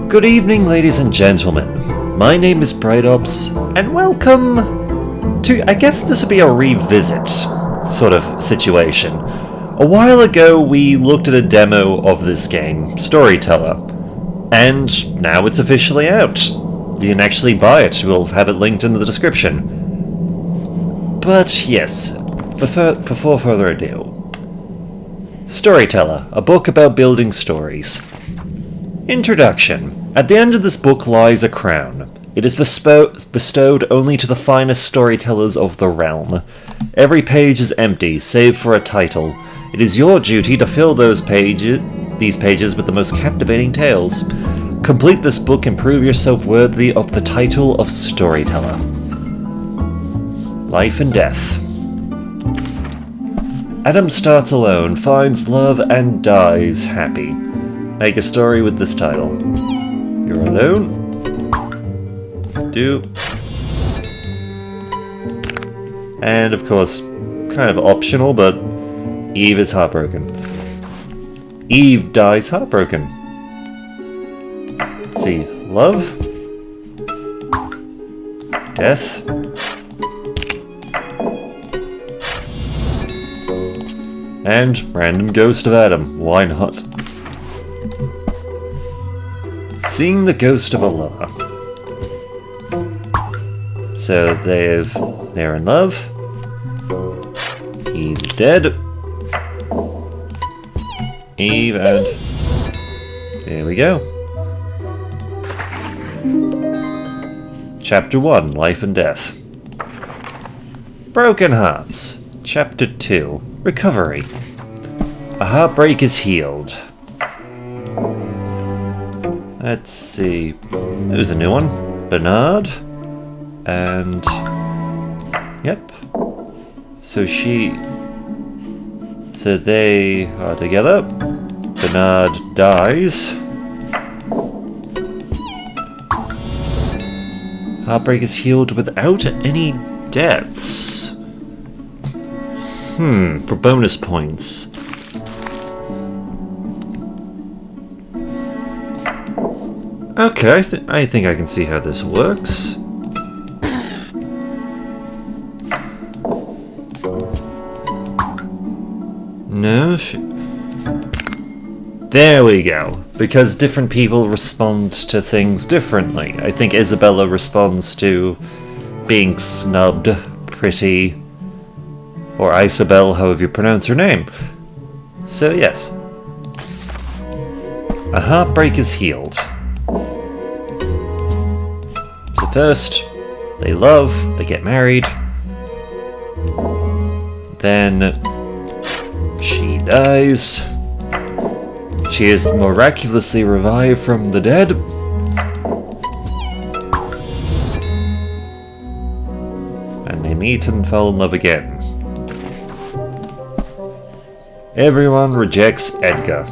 Good evening, ladies and gentlemen. My name is Brightops, and welcome to, I guess this would be a revisit sort of situation. A while ago, we looked at a demo of this game, Storyteller, and now it's officially out. You can actually buy it. We'll have it linked in the description. But yes, before further ado, Storyteller, a book about building stories. Introduction. At the end of this book lies a crown. It is bestowed only to the finest storytellers of the realm. Every page is empty, save for a title. It is your duty to fill these pages with the most captivating tales. Complete this book and prove yourself worthy of the title of Storyteller. Life and Death. Adam starts alone, finds love, and dies happy. Make a story with this title. You're alone. Do. And of course, kind of optional, but Eve is heartbroken. Eve dies heartbroken. Let's see. Love. Death. And random ghost of Adam. Why not? Seeing the ghost of a lover. So they're in love. He's dead. Eve and there we go. Chapter 1, Life and Death. Broken Hearts. Chapter 2, Recovery. A heartbreak is healed. Let's see. There's a new one. Bernard. And... Yep. So they are together. Bernard dies. Heartbreak is healed without any deaths. For bonus points. Okay, I think I can see how this works. No, there we go. Because different people respond to things differently. I think Isabella responds to being snubbed, pretty, or Isobel, however you pronounce her name. So yes. A heartbreak is healed. So first, they love, they get married. Then she dies. She is miraculously revived from the dead. And they meet and fall in love again. Everyone rejects Edgar.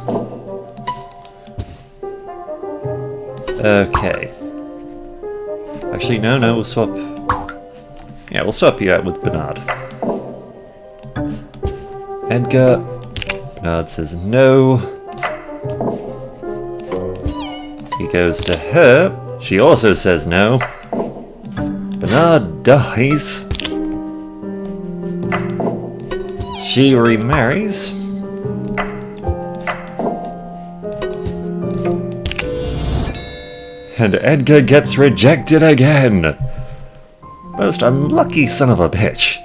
Okay. Actually, no, we'll swap. Yeah, we'll swap you out with Bernard. Edgar. Bernard says no. He goes to her. She also says no. Bernard dies. She remarries. And Edgar gets rejected again. Most unlucky son of a bitch.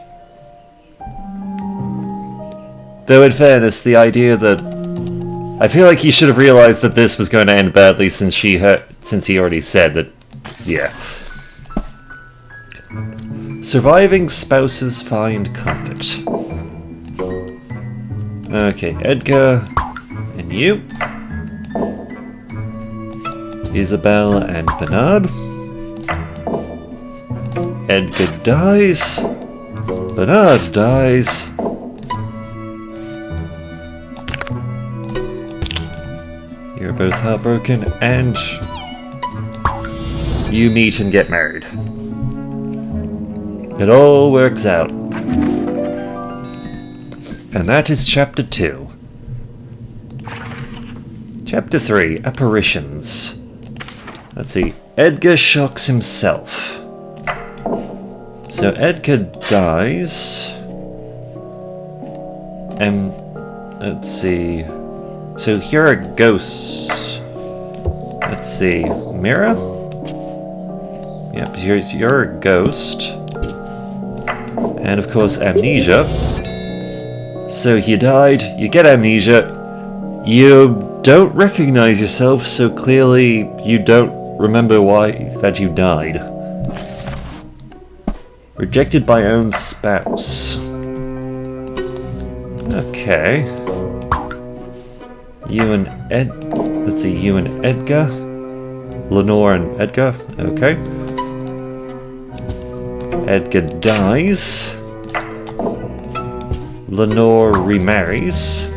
Though in fairness, the idea that... I feel like he should have realized that this was going to end badly since he already said that... Yeah. Surviving spouses find comfort. Okay, Edgar... And you. Isobel and Bernard. Edgar dies. Bernard dies. You're both heartbroken, and you meet and get married. It all works out. And that is Chapter 2. Chapter 3, Apparitions. Let's see. Edgar shocks himself. So Edgar dies. Let's see. So here are ghosts. Let's see. Mira? Yep, you're a ghost. And of course, amnesia. So you died, you get amnesia. You don't recognize yourself, so clearly you don't remember why that you died. Rejected by own spouse. Okay. You and let's see, you and Edgar. Lenore and Edgar, okay. Edgar dies. Lenore remarries.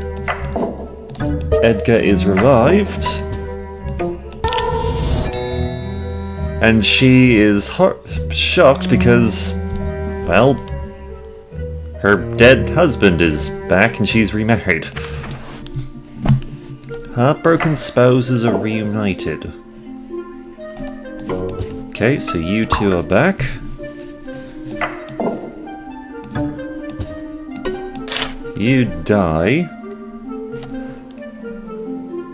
Edgar is revived. And she is shocked because, well, her dead husband is back and she's remarried. Heartbroken spouses are reunited. Okay, so you two are back. You die.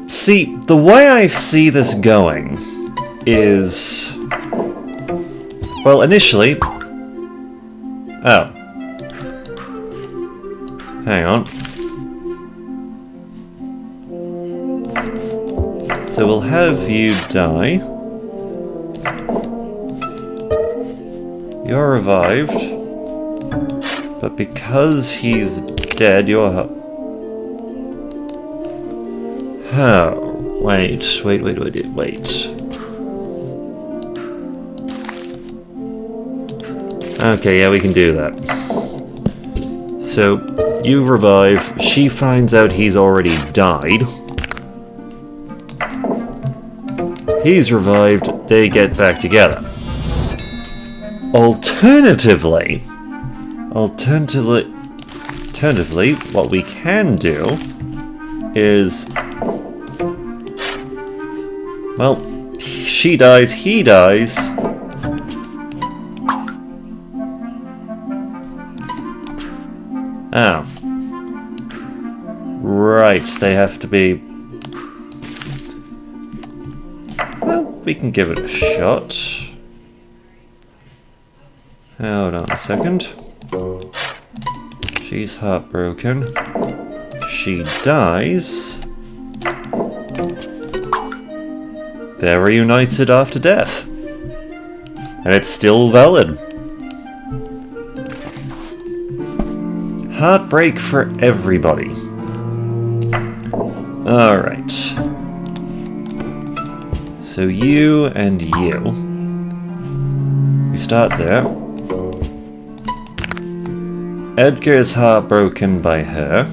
See, the way I see this going is... Well, initially... Oh. Hang on. So we'll have you die. You're revived. But because he's dead, you're... Oh. Wait. Okay, yeah, we can do that. So, you revive, she finds out he's already died. He's revived, they get back together. Alternatively, what we can do is... Well, she dies, he dies. Oh. Right, they have to be... Well, we can give it a shot. Hold on a second. She's heartbroken. She dies. They're reunited after death. And it's still valid. Heartbreak for everybody. Alright. So you and you. We start there. Edgar is heartbroken by her.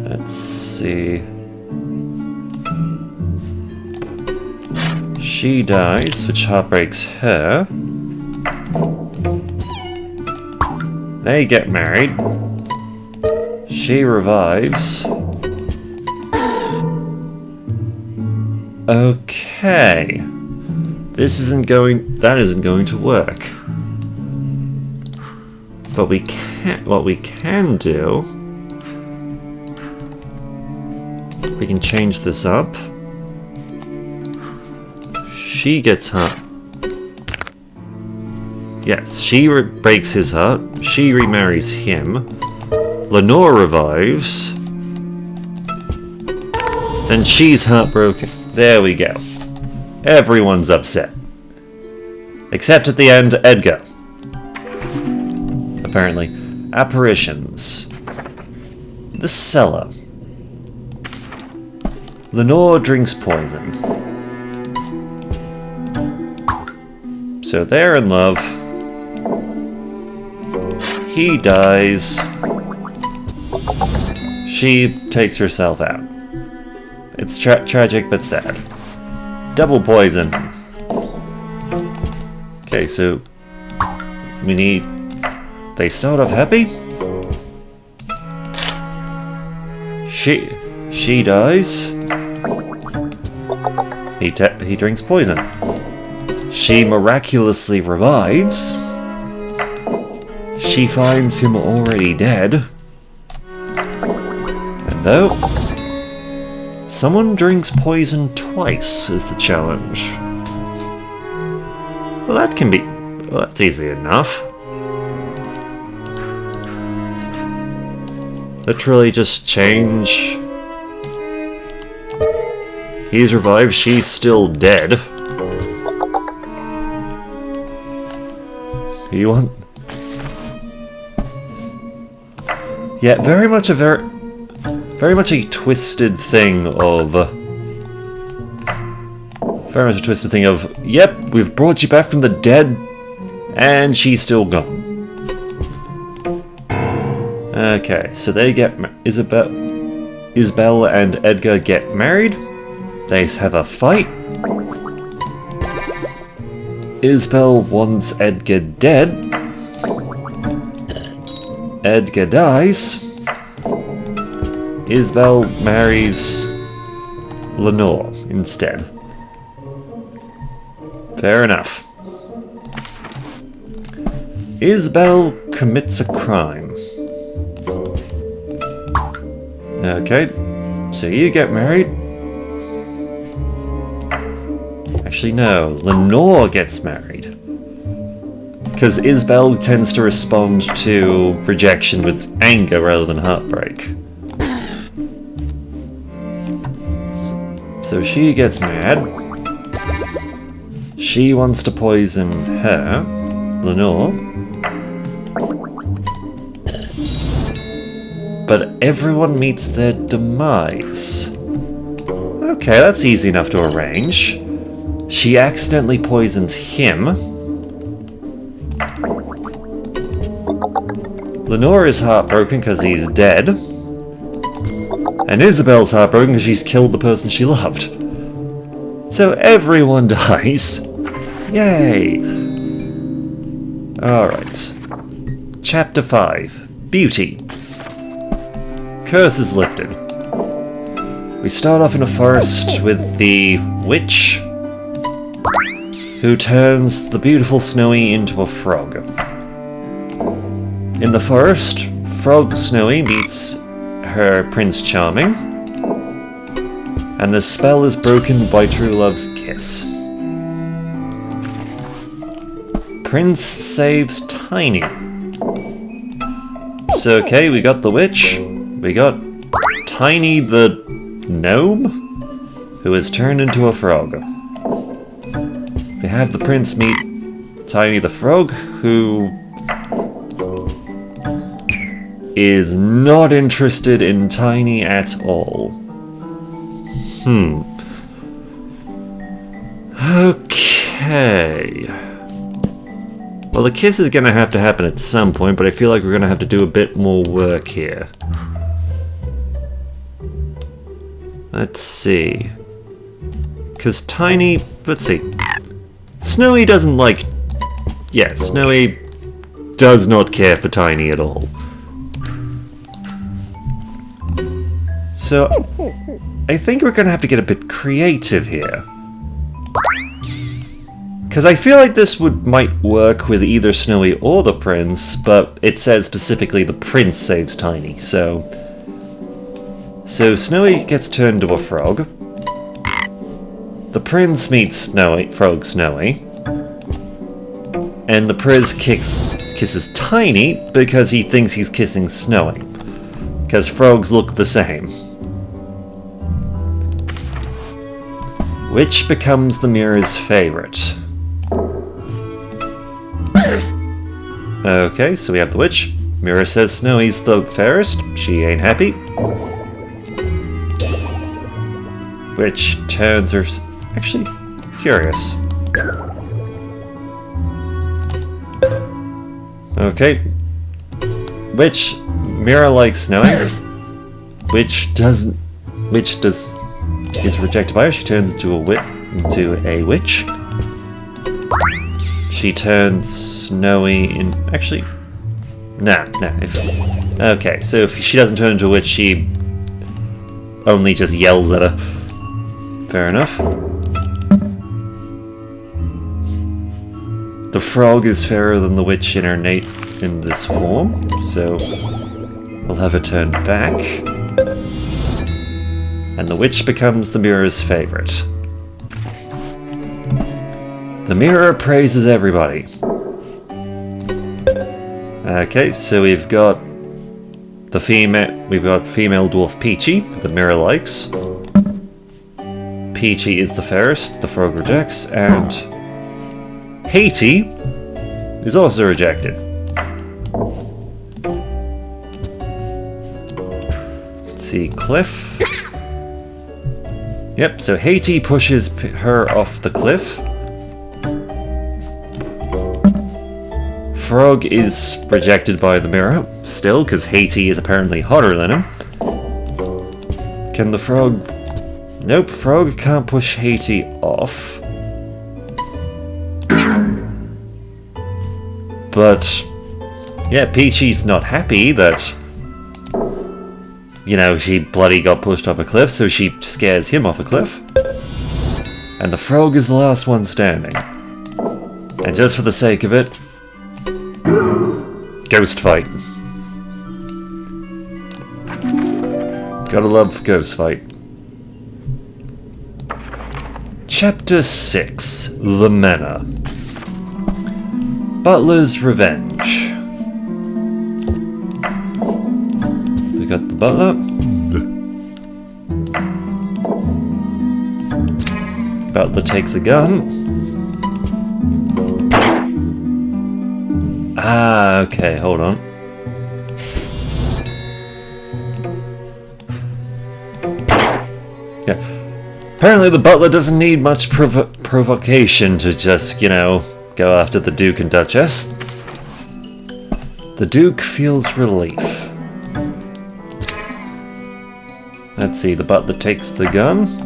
Let's see. She dies, which heartbreaks her. They get married. She revives. Okay. That isn't going to work. But what we can do, we can change this up. She gets hurt. Yes, she breaks his heart. She remarries him. Lenore revives. Then she's heartbroken. There we go. Everyone's upset. Except at the end, Edgar. Apparently. Apparitions. The cellar. Lenore drinks poison. So they're in love. He dies. She takes herself out. It's tragic but sad. Double poison. Okay, so we need... They start off happy? She dies. He drinks poison. She miraculously revives. She finds him already dead. And though someone drinks poison twice is the challenge. Well, that can be... Well, that's easy enough. Literally just change... He's revived, she's still dead. You want... Yeah, very much a twisted thing of... Very much a twisted thing of, yep, we've brought you back from the dead, and she's still gone. Okay, so they get... Isobel and Edgar get married. They have a fight. Isobel wants Edgar dead. Edgar dies. Isobel marries Lenore instead. Fair enough. Isobel commits a crime. Okay, so you get married. Actually, no. Lenore gets married. Because Isobel tends to respond to rejection with anger rather than heartbreak. So she gets mad. She wants to poison her, Lenore. But everyone meets their demise. Okay, that's easy enough to arrange. She accidentally poisons him. Lenore is heartbroken because he's dead. And Isobel's heartbroken because she's killed the person she loved. So everyone dies. Yay! Alright. Chapter 5. Beauty. Curse is lifted. We start off in a forest with the witch, who turns the beautiful Snowy into a frog. In the forest, Frog Snowy meets her Prince Charming, and the spell is broken by True Love's kiss. Prince saves Tiny. So okay, we got the witch, we got Tiny the gnome, who is turned into a frog. We have the prince meet Tiny the frog, who is not interested in Tiny at all. Okay. Well, the kiss is gonna have to happen at some point, but I feel like we're gonna have to do a bit more work here. Let's see. Because Tiny... Let's see. Snowy doesn't like... Yeah, Snowy does not care for Tiny at all. So, I think we're gonna have to get a bit creative here. Because I feel like this might work with either Snowy or the prince, but it says specifically the prince saves Tiny, so... So Snowy gets turned into a frog. The prince meets Frog Snowy. And the prince kisses Tiny because he thinks he's kissing Snowy. Because frogs look the same. Which becomes the mirror's favorite? Okay, so we have the witch. Mirror says Snowy's the fairest. She ain't happy. Which turns her... Actually, curious. Okay. Which Mirror likes Snowy. Which doesn't... Which does... is rejected by her. She turns into a witch. She turns Snowy in... Actually... Nah. Okay, so if she doesn't turn into a witch, she... only just yells at her. Fair enough. The frog is fairer than the witch in her in this form, so we'll have her turn back. And the witch becomes the mirror's favorite. The mirror praises everybody. Okay, so we've got female dwarf Peachy, the mirror likes. Peachy is the fairest, the frog rejects, and Hatey is also rejected. Let's see, Cliff. Yep, so Hatey pushes her off the cliff. Frog is rejected by the mirror, still, because Hatey is apparently hotter than him. Can the frog... Nope, Frog can't push Hatey off. But, yeah, Peachy's not happy that, you know, she bloody got pushed off a cliff, so she scares him off a cliff. And the frog is the last one standing. And just for the sake of it, ghost fight. Gotta love ghost fight. Chapter 6, The Manor. Butler's Revenge. We got the butler. Butler takes a gun. Ah, okay, hold on. Yeah. Apparently the butler doesn't need much provocation to just, you know, go after the Duke and Duchess. The Duke feels relief. Let's see, the butler takes the gun.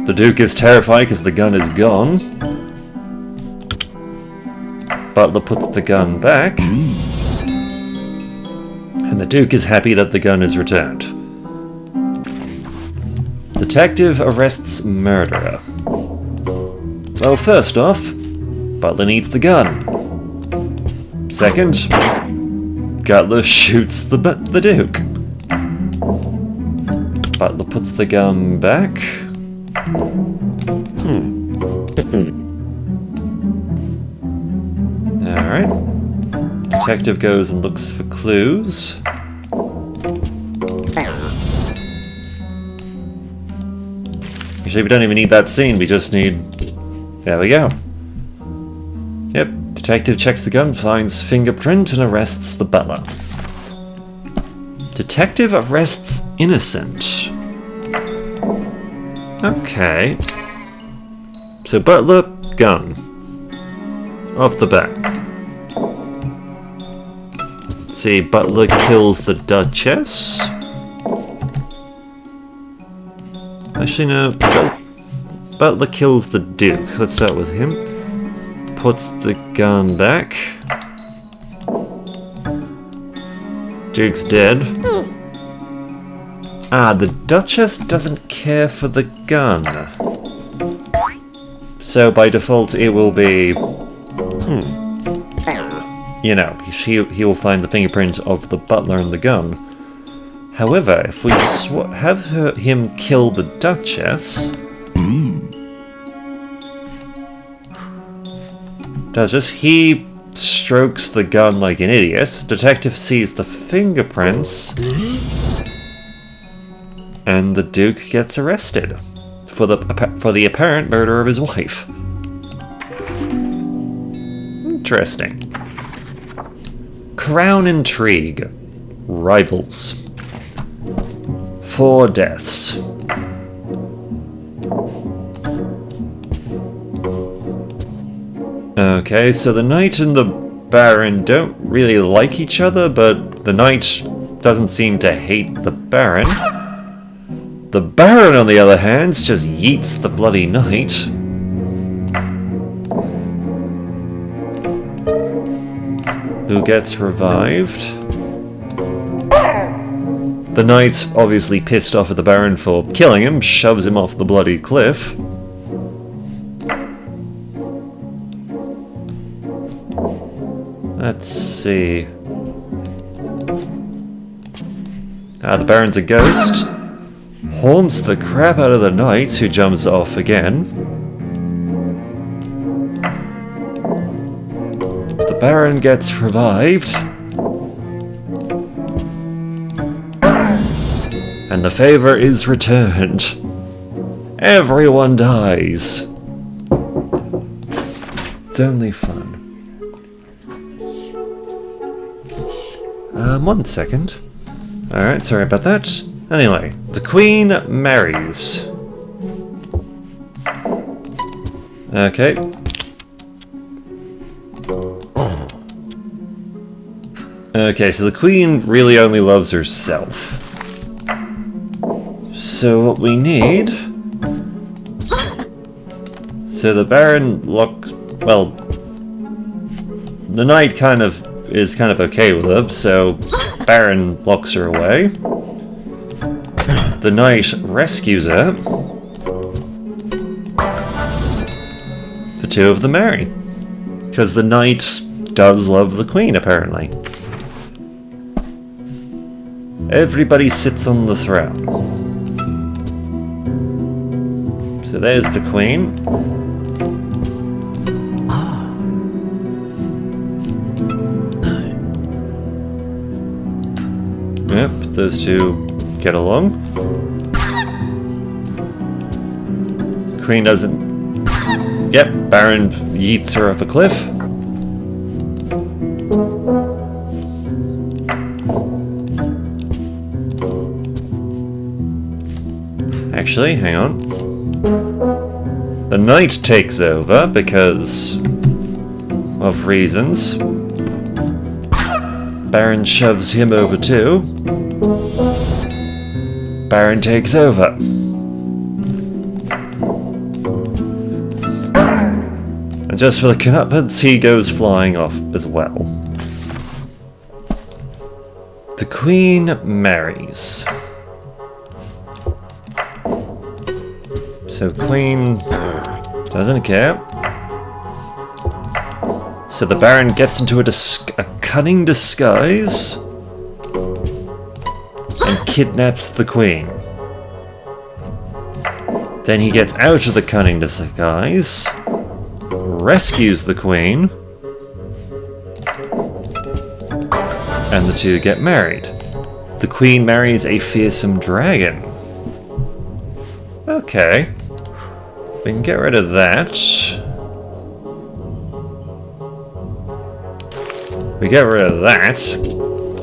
The Duke is terrified because the gun is gone. Butler puts the gun back. And the Duke is happy that the gun is returned. Detective arrests murderer. Well, first off, Butler needs the gun. Second, Butler shoots the Duke. Butler puts the gun back. Alright. Detective goes and looks for clues. Actually, we don't even need that scene, we just need... There we go. Yep, detective checks the gun, finds fingerprint, and arrests the butler. Detective arrests innocent. Okay. So butler, gun. Off the bat. Let's see, butler kills the Duchess. Actually, no. Butler kills the Duke. Let's start with him. Puts the gun back. Duke's dead. Ah, the Duchess doesn't care for the gun. So by default it will be... You know, he will find the fingerprint of the butler and the gun. However, if we have him kill the Duchess... Duchess, he strokes the gun like an idiot. Detective sees the fingerprints. And the Duke gets arrested for the apparent murder of his wife. Interesting. Crown intrigue. Rivals. 4 deaths. Okay, so the Knight and the Baron don't really like each other, but the Knight doesn't seem to hate the Baron. The Baron, on the other hand, just yeets the bloody Knight. Who gets revived. The Knight's obviously pissed off at the Baron for killing him, shoves him off the bloody cliff. Let's see. The Baron's a ghost. Haunts the crap out of the Knight, who jumps off again. The Baron gets revived. And the favor is returned. Everyone dies. It's only fun. 1 second. Alright, sorry about that. Anyway, the Queen Marries. Okay. Okay, so the Queen really only loves herself. So what we need... So the Baron well... The Knight is kind of okay with her, so Baron locks her away. The Knight rescues her. The two of them marry. Because the Knight does love the Queen, apparently. Everybody sits on the throne. So there's the Queen. Yep, those two get along. Queen doesn't... Yep, Baron yeets her off a cliff. Actually, hang on. The Knight takes over because of reasons. Baron shoves him over too. Baron takes over. And just for the comeuppance, he goes flying off as well. The Queen marries. So Queen doesn't care. So the Baron gets into a cunning disguise and kidnaps the Queen. Then he gets out of the cunning disguise, rescues the Queen, and the two get married. The Queen marries a fearsome dragon. Okay. We can get rid of that. We get rid of that.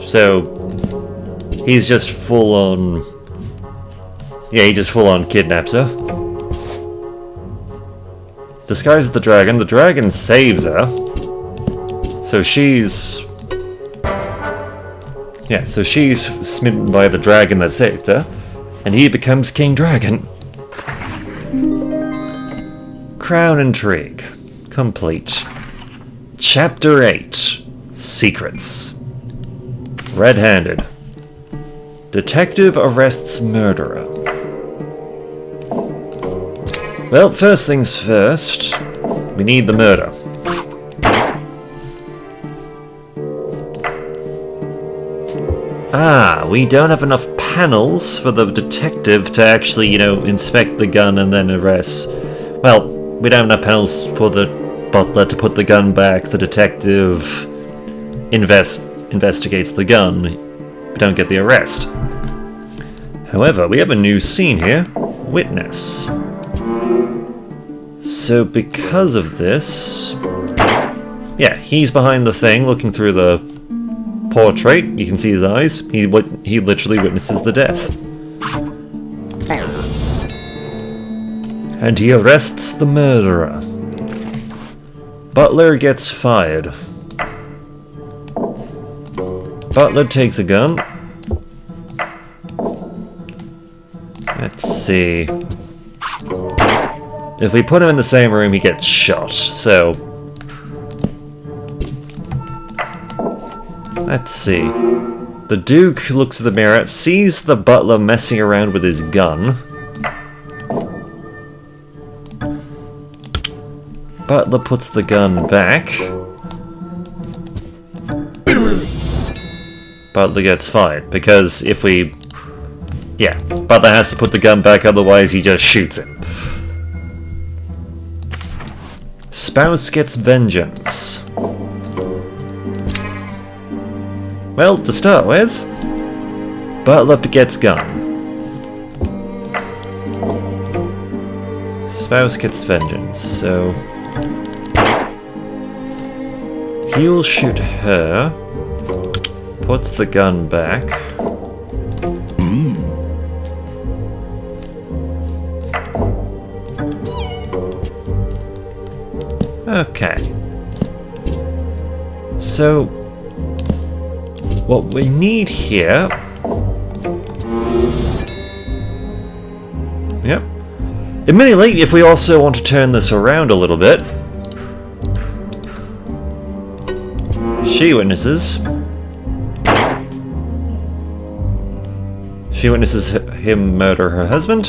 So he's just full on... Yeah, he just full on kidnaps her. Disguises the dragon. The dragon saves her. So she's... Yeah, so she's smitten by the dragon that saved her. And he becomes King Dragon. Crown intrigue. Complete. Chapter 8. Secrets. Red-handed. Detective arrests murderer. Well, first things first. We need the murder. We don't have enough panels for the detective to actually, inspect the gun and then arrest. Well, we don't have enough panels for the butler to put the gun back. The detective investigates the gun. We don't get the arrest. However, we have a new scene here. Witness. So because of this... Yeah, he's behind the thing looking through the portrait. You can see his eyes. He literally witnesses the death. And he arrests the murderer. Butler gets fired. Butler takes a gun. Let's see. If we put him in the same room, he gets shot, so... Let's see. The Duke looks at the mirror, sees the butler messing around with his gun. Butler puts the gun back. Butler gets fired, because if we... Yeah, Butler has to put the gun back, otherwise he just shoots him. Spouse gets vengeance. Well, to start with, Butler gets gun. Spouse gets vengeance, so... he will shoot her, puts the gun back. Okay. So, what we need here... Yep. Admittedly, if we also want to turn this around a little bit... She witnesses him murder her husband.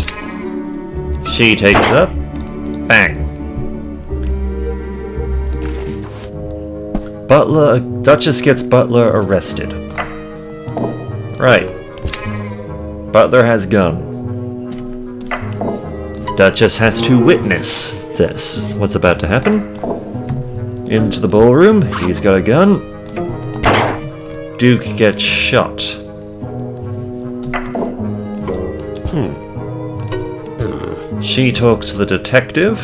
She takes up. Bang. Duchess gets Butler arrested. Right. Butler has gun. Duchess has to witness this. What's about to happen? Into the ballroom. He's got a gun. Duke gets shot. She talks to the detective.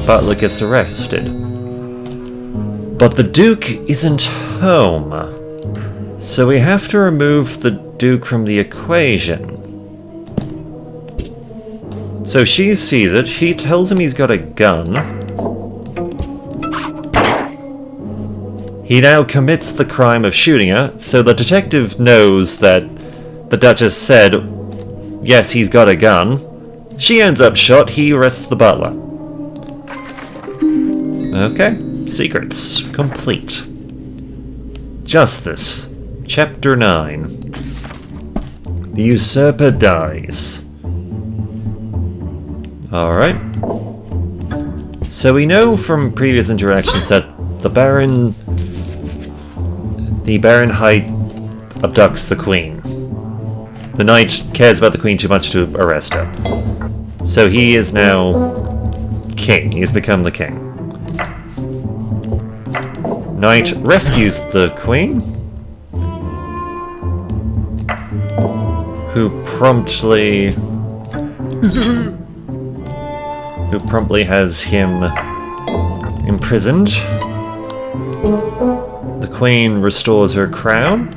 Butler gets arrested. But the Duke isn't home. So we have to remove the Duke from the equation. So she sees it, she tells him he's got a gun. He now commits the crime of shooting her, so the detective knows that the Duchess said, yes, he's got a gun. She ends up shot, he arrests the butler. Okay, secrets complete. Justice, Chapter 9. The Usurper Dies. Alright. So we know from previous interactions that the Baron Height abducts the Queen. The Knight cares about the Queen too much to arrest her. So he is now king. He has become the king. Knight rescues the Queen, who promptly has him imprisoned. The Queen restores her crown.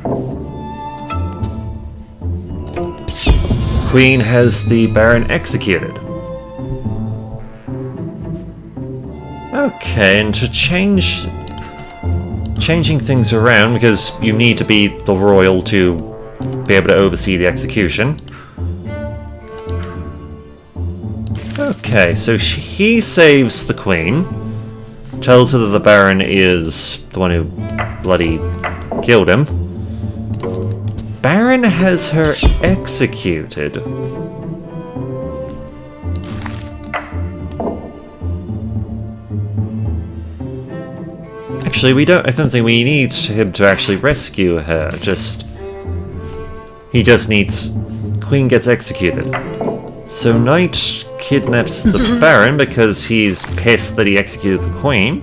Queen has the Baron executed. Okay, and to changing things around, because you need to be the royal to be able to oversee the execution. Okay, so he saves the Queen, tells her that the Baron is the one who bloody killed him. Baron has her executed. Actually, I don't think we need him to actually rescue her. He just needs... Queen gets executed. So Knight kidnaps the Baron because he's pissed that he executed the Queen.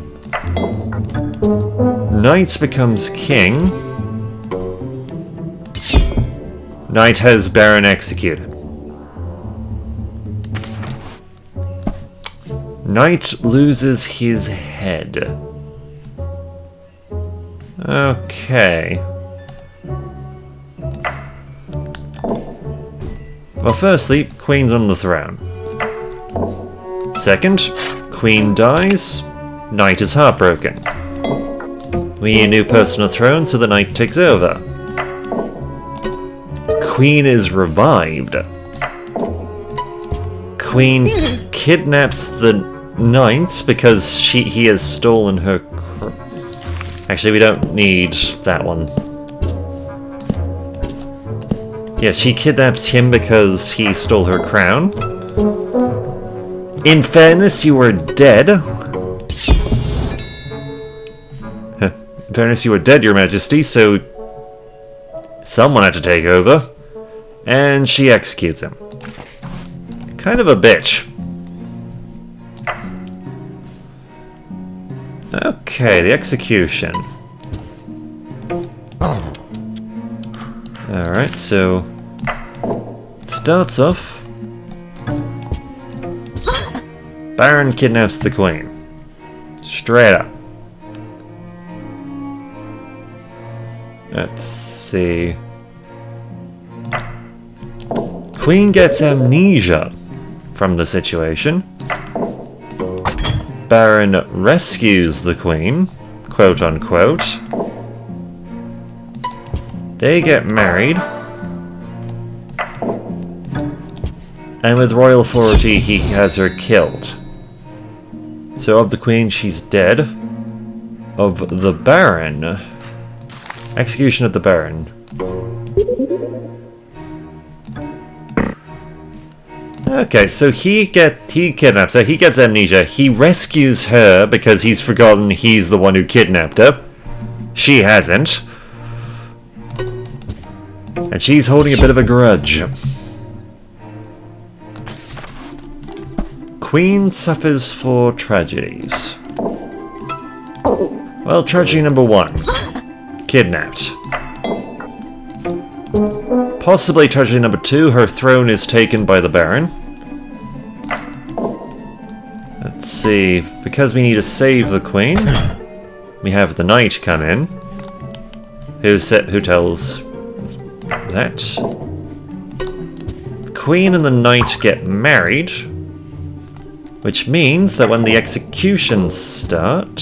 Knight becomes king. Knight has Baron executed. Knight loses his head. Okay. Well, firstly, Queen's on the throne. Second, Queen dies, Knight is heartbroken. We need a new person on the throne, so the Knight takes over. Queen is revived. Queen kidnaps the Knight because he has stolen her Actually, we don't need that one. Yeah, she kidnaps him because he stole her crown. In fairness, you were dead. In fairness, you were dead, Your Majesty, so someone had to take over. And she executes him. Kind of a bitch. Okay, the execution. Alright, so it starts off. Baron kidnaps the Queen. Straight up. Let's see. Queen gets amnesia from the situation. Baron rescues the Queen, quote unquote. They get married. And with royal authority, he has her killed. So of the Queen, she's dead. Of the Baron... Execution of the Baron. Okay, so he kidnaps her, he gets amnesia, he rescues her because he's forgotten he's the one who kidnapped her. She hasn't. And she's holding a bit of a grudge. Queen suffers for tragedies. Well, tragedy number 1. Kidnapped. Possibly tragedy number 2, her throne is taken by the Baron. Let's see, because we need to save the Queen, we have the Knight come in, who tells that the Queen and the Knight get married, which means that when the executions start...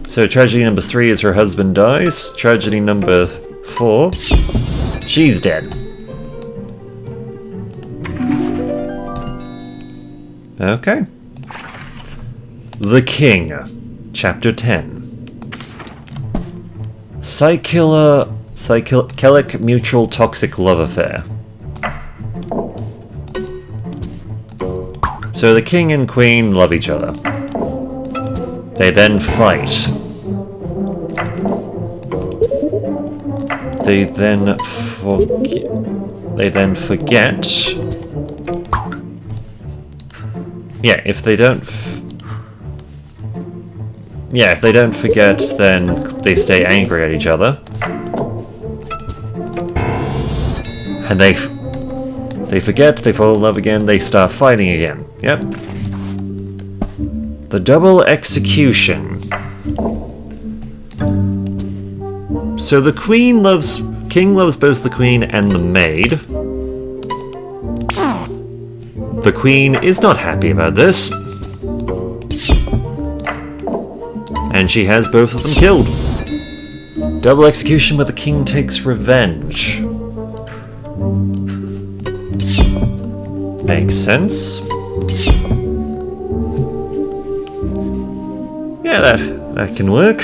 So tragedy number 3 is her husband dies, tragedy number 4, she's dead. Okay. The King, Chapter 10. Cyclic mutual toxic love affair. So the King and Queen love each other. They then fight. They then forget. Yeah, if they don't forget, then they stay angry at each other. And they forget, they fall in love again, they start fighting again. Yep. The double execution. So the King loves both the Queen and the Maid. The Queen is not happy about this. And she has both of them killed. Double execution where the King takes revenge. Makes sense. Yeah, that can work.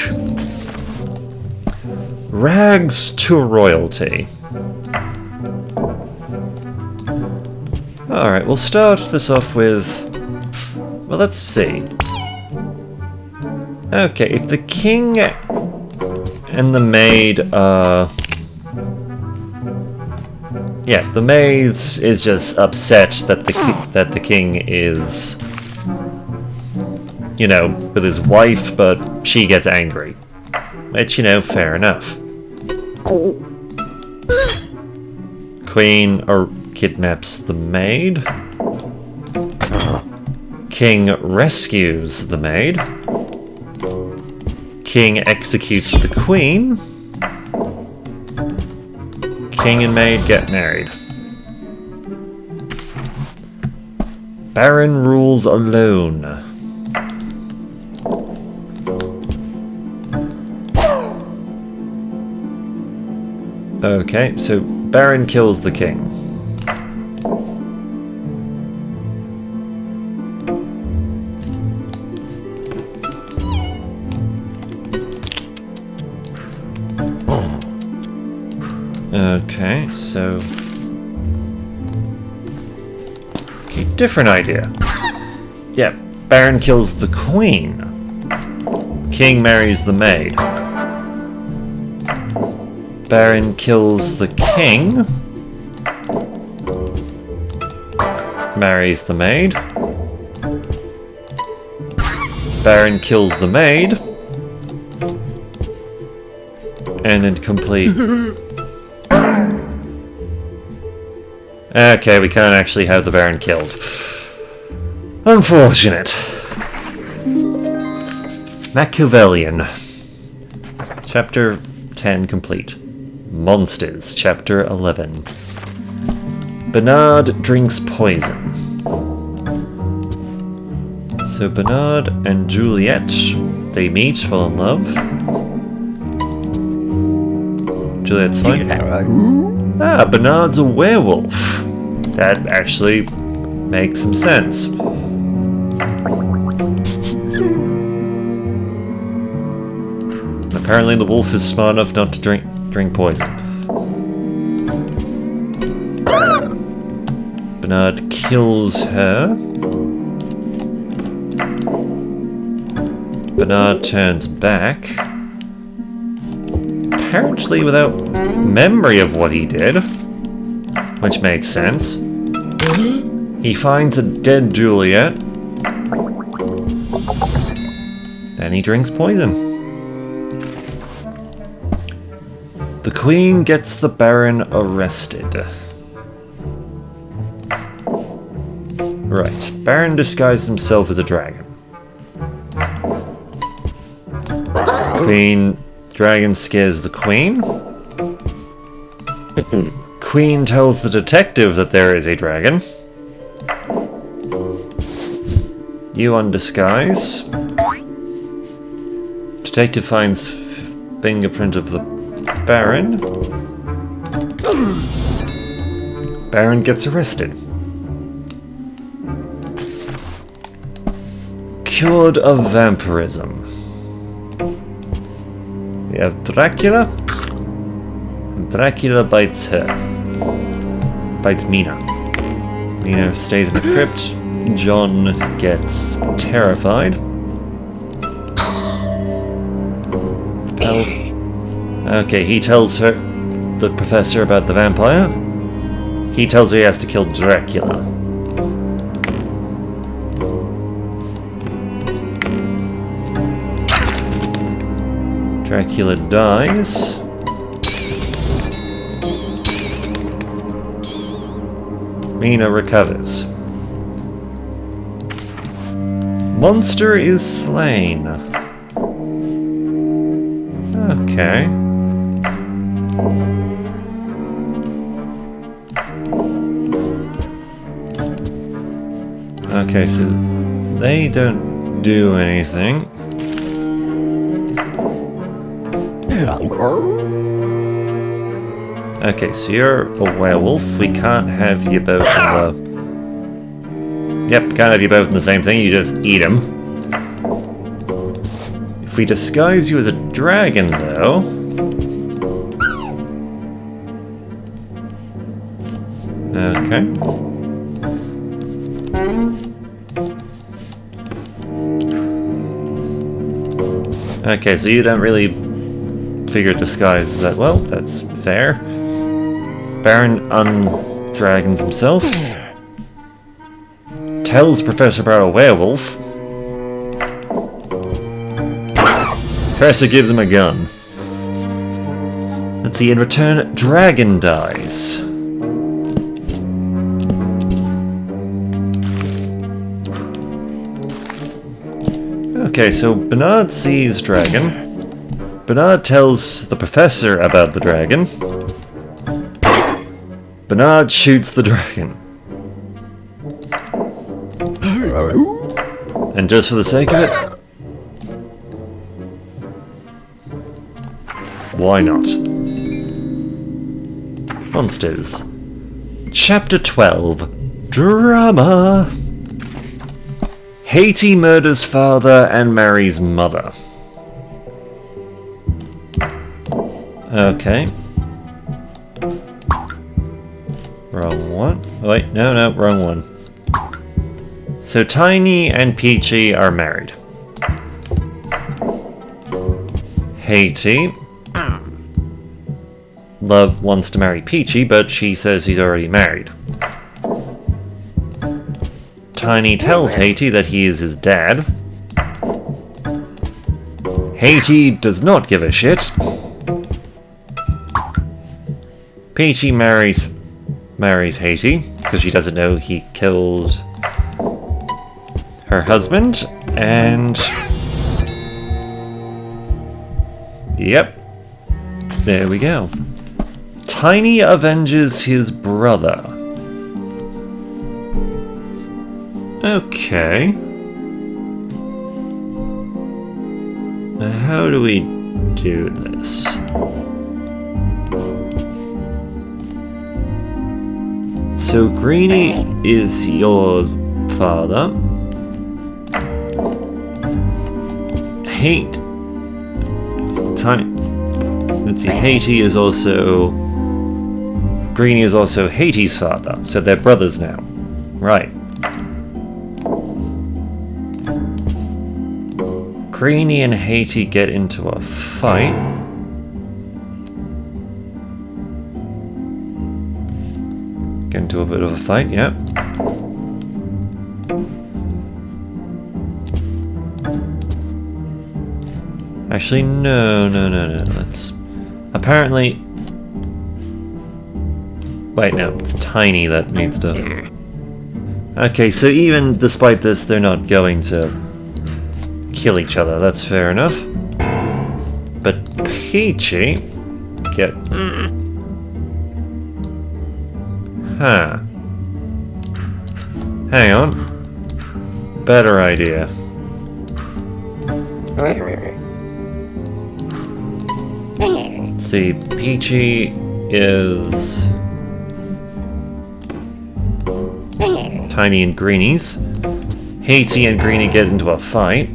Rags to royalty. Alright, we'll start this off with... Well, let's see. Okay, if the King and the Maid are... Yeah, the Maid is just upset that the King is... You know, with his wife, but she gets angry. Which, you know, fair enough. Queen kidnaps the Maid. King rescues the Maid. King executes the Queen. King and Maid get married. Baron rules alone. Okay, so Baron kills the King. Okay, so... Okay, different idea. Yeah, Baron kills the Queen. King marries the Maid. Baron kills the King. Marries the Maid. Baron kills the Maid. And then complete. Okay, we can't actually have the Baron killed. Unfortunate. Machiavellian. Chapter 10 complete. Monsters, Chapter 11. Bernard drinks poison. So Bernard and Juliet, they meet, fall in love. Juliet's fine. Ah, Bernard's a werewolf. That actually makes some sense. Apparently the wolf is smart enough not to drink poison. Bernard kills her. Bernard turns back. Apparently without memory of what he did. Which makes sense. He finds a dead Juliet. Then he drinks poison. The Queen gets the Baron arrested. Right, Baron disguised himself as a dragon. Dragon scares the Queen. Queen tells the detective that there is a dragon. You undisguise. Detective finds fingerprint of the Baron. Baron gets arrested. Cured of vampirism. We have Dracula. Dracula bites her. Bites Mina. Mina stays in the crypt. John gets terrified. Okay, he tells her, the professor, about the vampire. He tells her he has to kill Dracula. Dracula dies. Mina recovers. Monster is slain. Okay. Okay, so they don't do anything. Okay, so you're a werewolf. We can't have you both in the... Yep, can't have you both in the same thing. You just eat them. If we disguise you as a dragon, though... Okay. Okay, so you don't really figure disguise that well. That's fair. Baron undragons himself. Tells Professor about a werewolf. Professor gives him a gun. Let's see, in return, Dragon dies. Okay, so Bernard sees Dragon. Bernard tells the Professor about the dragon. Bernard shoots the dragon. And just for the sake of it, why not? Monsters. Chapter 12. Drama. Hatey murders father and marries mother. Wrong one. Oh, wait, no, wrong one. So Tiny and Peachy are married. Hatey Love wants to marry Peachy, but she says he's already married. Tiny tells Hatey that he is his dad. Hatey does not give a shit. Peachy marries Hatey because she doesn't know he killed her husband, and yep, there we go. Tiny avenges his brother. Okay. Now how do we do this? So Greenie is your father. Let's see, Hatey is also... Greenie is also Hatey's father, so they're brothers now. Right. Greenie and Hatey get into a fight. Get into a bit of a fight, yeah. Actually, no. Let's... Apparently... Wait, no, it's Tiny that needs to... Okay, so even despite this, they're not going to kill each other. That's fair enough. But Peachy... Get... Huh. Hang on. Better idea. Let's see, Peachy is... Tiny and Greenie's. Hatey and Greenie get into a fight.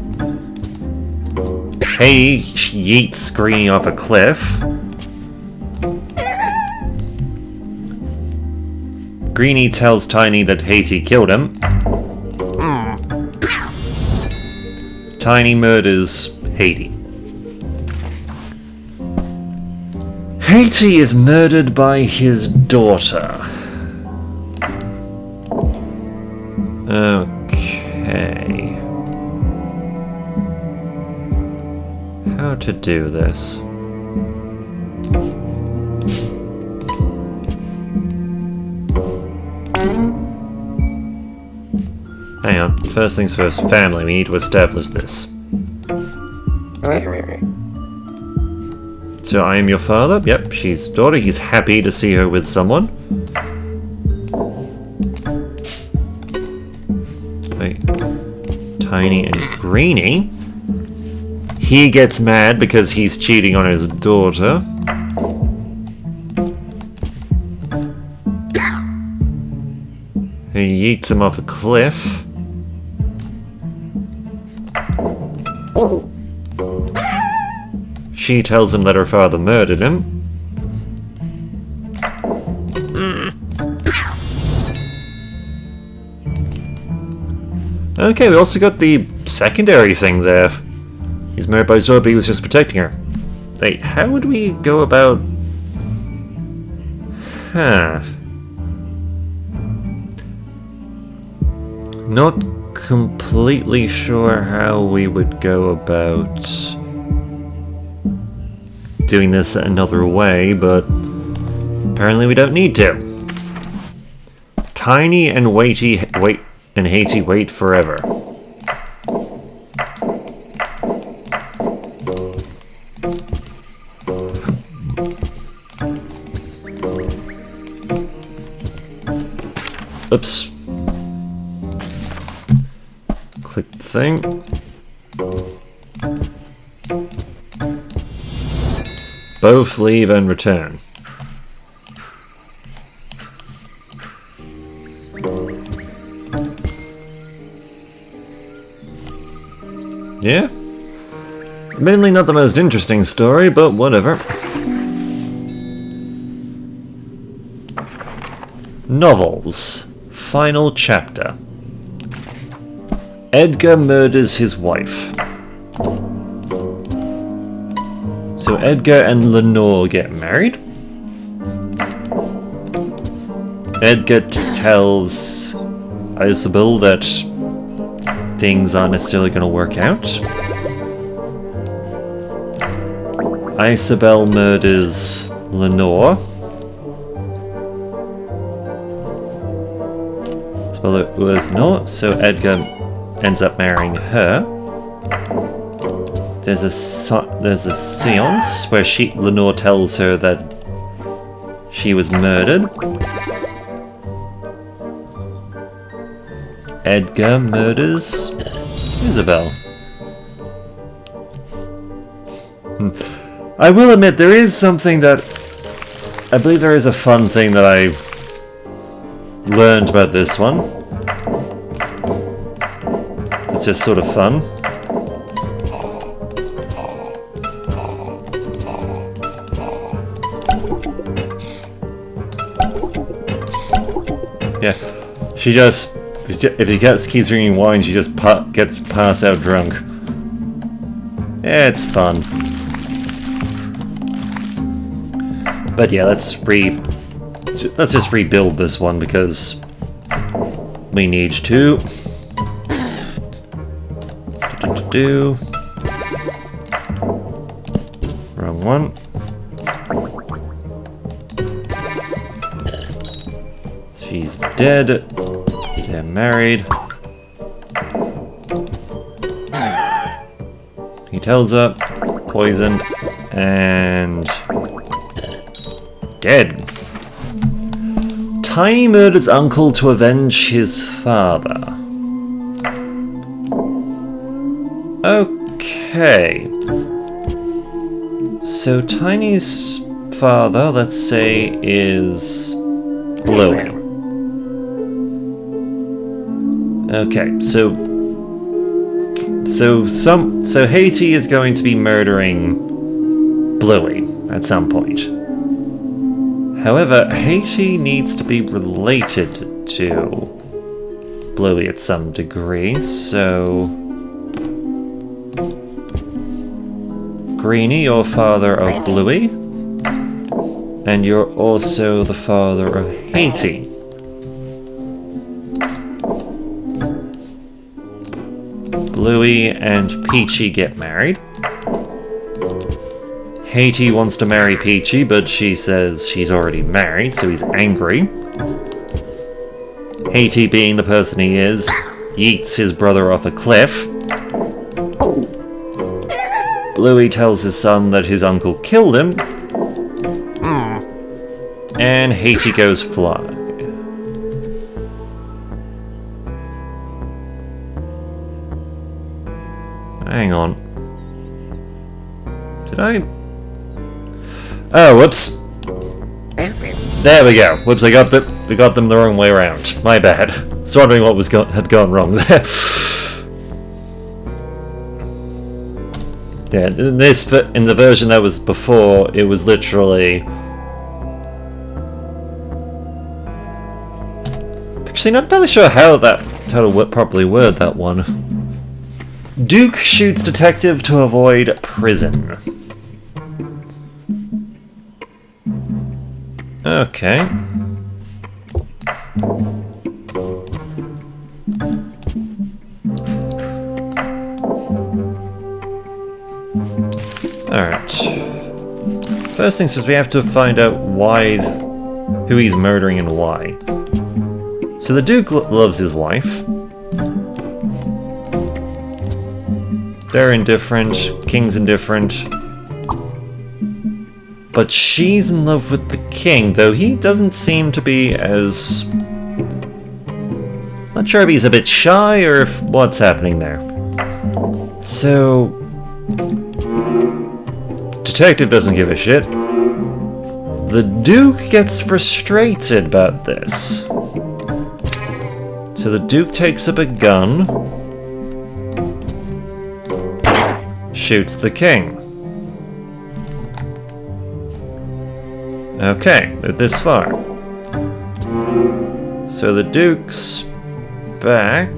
Hatey yeets Greenie off a cliff. Greenie tells Tiny that Hatey killed him. Tiny murders Hatey. Hatey is murdered by his daughter. Okay. How to do this? Hang on. First things first, family. We need to establish this. So I am your father? Yep, she's daughter. He's happy to see her with someone. Wait. Tiny and Greenie. He gets mad because he's cheating on his daughter. He yeets him off a cliff. She tells him that her father murdered him. Okay, we also got the secondary thing there. He's married by Zoe, but he was just protecting her. Wait, how would we go about... Huh. Not completely sure how we would go about doing this another way, but apparently we don't need to. Tiny and Hatey wait forever. Oops. Click the thing. Both leave and return. Yeah? Admittedly not the most interesting story, but whatever. Novels. Final chapter. Edgar murders his wife. So Edgar and Lenore get married. Edgar tells Isobel that things aren't necessarily going to work out. Isobel murders Lenore. Well, it was not, so Edgar ends up marrying her. There's a seance where Lenore tells her that she was murdered. Edgar murders Isobel. I will admit, there is something that... I believe there is a fun thing that I learned about this one. It's just sort of fun. Yeah, she just... If he keeps drinking wine, she just gets pass out drunk. Yeah, it's fun. But yeah, let's just rebuild this one because we need to. Wrong one. She's dead. They're married. He tells her, poisoned, and dead. Tiny murders uncle to avenge his father. Okay. So Tiny's father, let's say, is Bluey. Okay, so Hatey is going to be murdering Bluey at some point. However, Hatey needs to be related to Bluey at some degree, so... Greenie, you're father of Bluey, and you're also the father of Hatey. Bluey and Peachy get married. Hatey wants to marry Peachy, but she says she's already married, so he's angry. Hatey, being the person he is, yeets his brother off a cliff. Bluey tells his son that his uncle killed him. And Hatey goes fly. Hang on. Did I... Oh, whoops. There we go. Whoops, we got them the wrong way around. My bad. I was wondering what had gone wrong there. Yeah, in the version that was before, it was literally... Actually, not entirely sure how to properly word that one. Duke shoots detective to avoid prison. Okay. Alright. First things is we have to find out who he's murdering and why. So the Duke loves his wife. They're indifferent, King's indifferent. But she's in love with the King, though he doesn't seem to be as... Not sure if he's a bit shy or if what's happening there. So... Detective doesn't give a shit. The Duke gets frustrated about this. So the Duke takes up a gun, shoots the King. Okay, we're this far. So the Duke's back.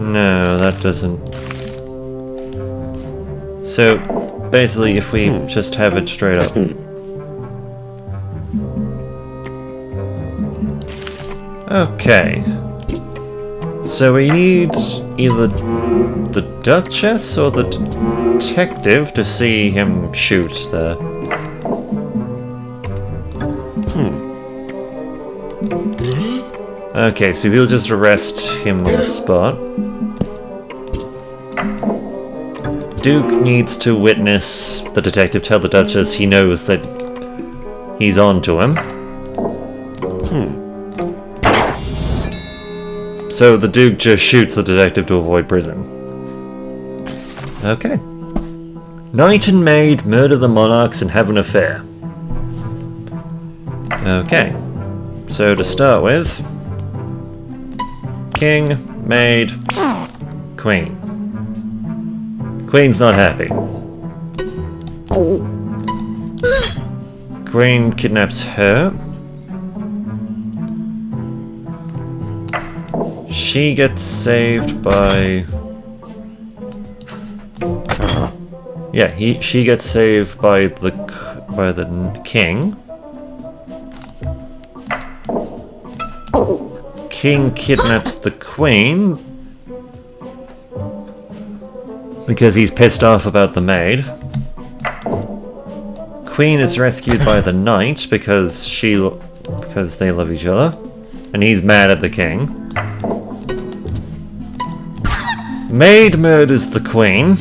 No, that doesn't. So, basically, if we just have it straight up. Okay. So we need either the Duchess or the detective to see him shoot the... Okay, so we'll just arrest him on the spot. Duke needs to witness the detective tell the Duchess he knows that he's on to him. So the Duke just shoots the detective to avoid prison. Okay. Knight and Maid murder the Monarchs and have an affair. Okay. So to start with... King, Maid, Queen. Queen's not happy. Queen kidnaps her. She gets saved by... Yeah, she gets saved by the king. King kidnaps the Queen because he's pissed off about the Maid. Queen is rescued by the Knight because they love each other, and he's mad at the King. Maid murders the Queen.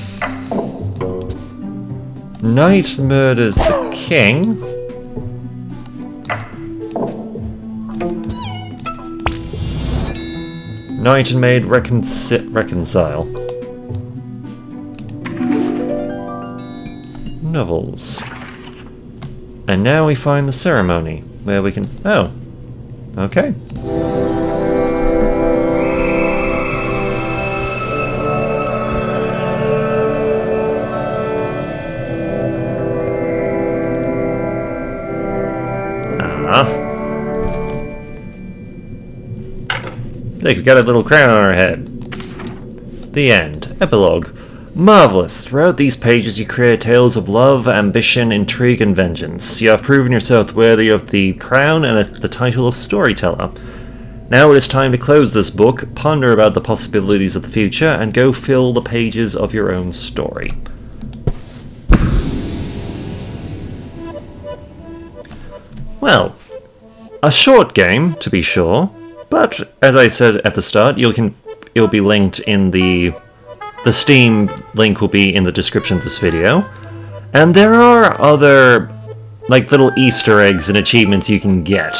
Knight murders the King. Knight and Maid reconcile. Novels. And now we find the ceremony, where we can... Oh. Okay. Look, we got a little crown on our head. The end. Epilogue. Marvelous. Throughout these pages you create tales of love, ambition, intrigue, and vengeance. You have proven yourself worthy of the crown and the title of Storyteller. Now it is time to close this book, ponder about the possibilities of the future, and go fill the pages of your own story. Well, a short game, to be sure. But, as I said at the start, it'll be linked in the Steam link will be in the description of this video. And there are other, like, little Easter eggs and achievements you can get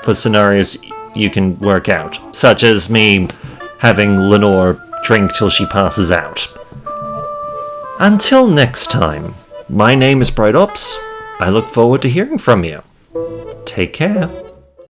for scenarios you can work out. Such as me having Lenore drink till she passes out. Until next time, my name is Bright Ops. I look forward to hearing from you. Take care.